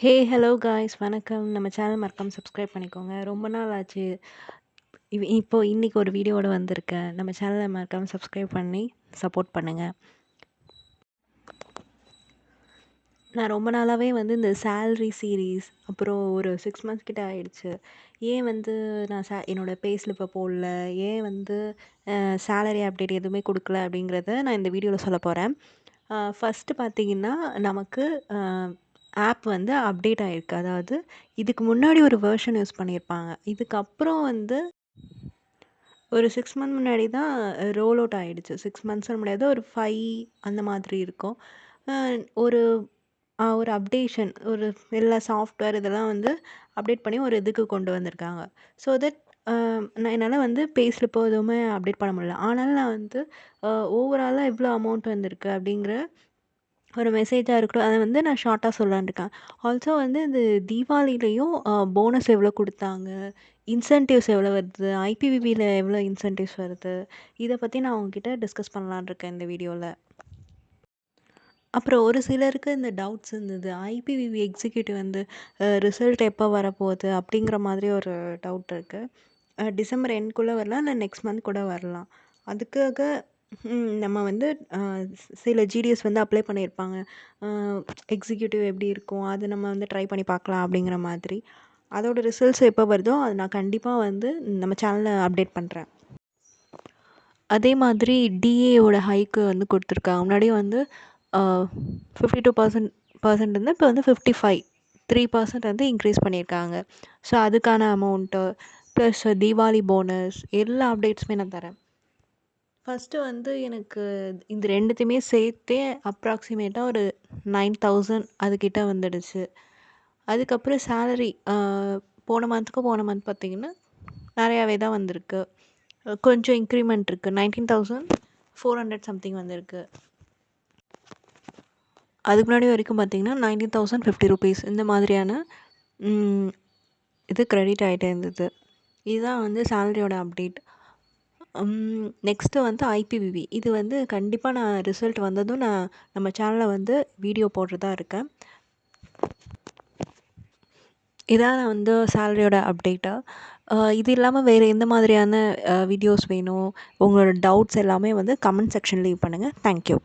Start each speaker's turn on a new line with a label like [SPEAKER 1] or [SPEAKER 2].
[SPEAKER 1] Hello guys வணக்கம். நம்ம channel மறக்காம சப்ஸ்கிரைப் பண்ணிக்கோங்க. ரொம்ப நாள் ஆச்சு. இப்போ இன்னைக்கு ஒரு வீடியோவோட வந்திருக்கேன். நம்ம சேனலை மறக்காம சப்ஸ்கிரைப் பண்ணி சப்போர்ட் பண்ணுங்க. நான் ரொம்ப நாளாவே வந்து இந்த சேலரி சீரீஸ் அப்புறம் ஒரு 6 மந்த்ஸ் கிட்ட ஆயிடுச்சு. ஏன் வந்து நான் என்னோட பே ஸ்லிப்பை போடல, ஏன் வந்து சேலரி அப்டேட் எதுவுமே கொடுக்கல அப்படிங்கிறத நான் இந்த வீடியோவில் சொல்ல போகிறேன். ஃபஸ்ட்டு பார்த்தீங்கன்னா, நமக்கு ஆப் வந்து அப்டேட் ஆகிருக்கு. அதாவது இதுக்கு முன்னாடி ஒரு வேர்ஷன் யூஸ் பண்ணியிருப்பாங்க. இதுக்கப்புறம் வந்து ஒரு 6 மந்த் முன்னாடி தான் ரோல் அவுட் ஆகிடுச்சு. 6 மந்த்ஸ்னு முடியாது, ஒரு 5 அந்த மாதிரி இருக்கும். ஒரு ஒரு அப்டேஷன், ஒரு எல்லா சாஃப்ட்வேர் இதெல்லாம் வந்து அப்டேட் பண்ணி ஒரு இதுக்கு கொண்டு வந்திருக்காங்க. ஸோ தட் நான் என்னால் வந்து பே ஸ்லிப்போ எதுவுமே அப்டேட் பண்ண முடியல. ஆனாலும் நான் வந்து ஓவராலாக எவ்வளோ அமௌண்ட் வந்திருக்கு அப்படிங்கிற ஒரு மெசேஜாக இருக்கட்டும், அதை வந்து நான் ஷார்ட்டாக சொல்லலான்னு இருக்கேன். ஆல்சோ வந்து இந்த தீபாவளிலையும் போனஸ் எவ்வளோ கொடுத்தாங்க, இன்சென்டிவ்ஸ் எவ்வளோ வருது, ஐபிவிபியில் எவ்வளோ இன்சென்டிவ்ஸ் வருது, இதை பற்றி நான் உங்ககிட்ட டிஸ்கஸ் பண்ணலான்னு இருக்கேன் இந்த வீடியோவில். அப்புறம் ஒரு சிலருக்கு இந்த டவுட்ஸ் இருந்தது. ஐபிவிவி எக்ஸிக்யூட்டிவ் வந்து ரிசல்ட் எப்போ வரப்போகுது அப்படிங்கிற மாதிரி ஒரு டவுட் இருக்குது. டிசம்பர் எண்ட்குள்ளே வரலாம், இல்லை நெக்ஸ்ட் மந்த் கூட வரலாம். அதுக்காக நம்ம வந்து சில ஜிடிஎஸ் வந்து அப்ளை பண்ணியிருப்பாங்க. எக்ஸிக்யூட்டிவ் எப்படி இருக்கும், அது நம்ம வந்து ட்ரை பண்ணி பார்க்கலாம் அப்படிங்கிற மாதிரி. அதோட ரிசல்ட்ஸ் எப்போ வருதோ அது நான் கண்டிப்பாக வந்து நம்ம சேனலில் அப்டேட் பண்ணுறேன். அதே மாதிரி டிஏயோட ஹைக்கு வந்து கொடுத்துருக்காங்க. முன்னாடியே வந்து 52% இருந்து இப்போ வந்து 55 3% வந்து இன்க்ரீஸ் பண்ணியிருக்காங்க. ஸோ அதுக்கான அமௌண்ட்டு ப்ளஸ் தீபாவளி போனஸ் எல்லா அப்டேட்ஸுமே நான் தரேன். ஃபஸ்ட்டு வந்து எனக்கு இந்த ரெண்டுத்தையுமே சேர்த்தே அப்ராக்சிமேட்டாக ஒரு 9000 அதுக்கிட்ட வந்துடுச்சு. அதுக்கப்புறம் சேலரி போன மந்த் பார்த்திங்கன்னா நிறையாவே தான் வந்திருக்கு. கொஞ்சம் இன்க்ரிமெண்ட் இருக்குது. 19,400 சம்திங் வந்திருக்கு. அதுக்கு முன்னாடி வரைக்கும் பார்த்திங்கன்னா 19,050 ருபீஸ் இந்த மாதிரியான இது க்ரெடிட் ஆகிட்டே இருந்தது. இதுதான் வந்து சேலரியோட அப்டேட். நெக்ஸ்ட்டு வந்து ஐபிவிவி. இது வந்து கண்டிப்பாக நான் ரிசல்ட் வந்ததும் நான் நம்ம சேனலில் வந்து வீடியோ போடுறதா இருக்கேன். இதான் வந்து சேலரியோட அப்டேட்டாக. இது இல்லாமல் வேறு எந்த மாதிரியான வீடியோஸ் வேணும், உங்களோட டவுட்ஸ் எல்லாமே வந்து கமெண்ட் செக்ஷன் லீவ் பண்ணுங்கள். தேங்க்யூ.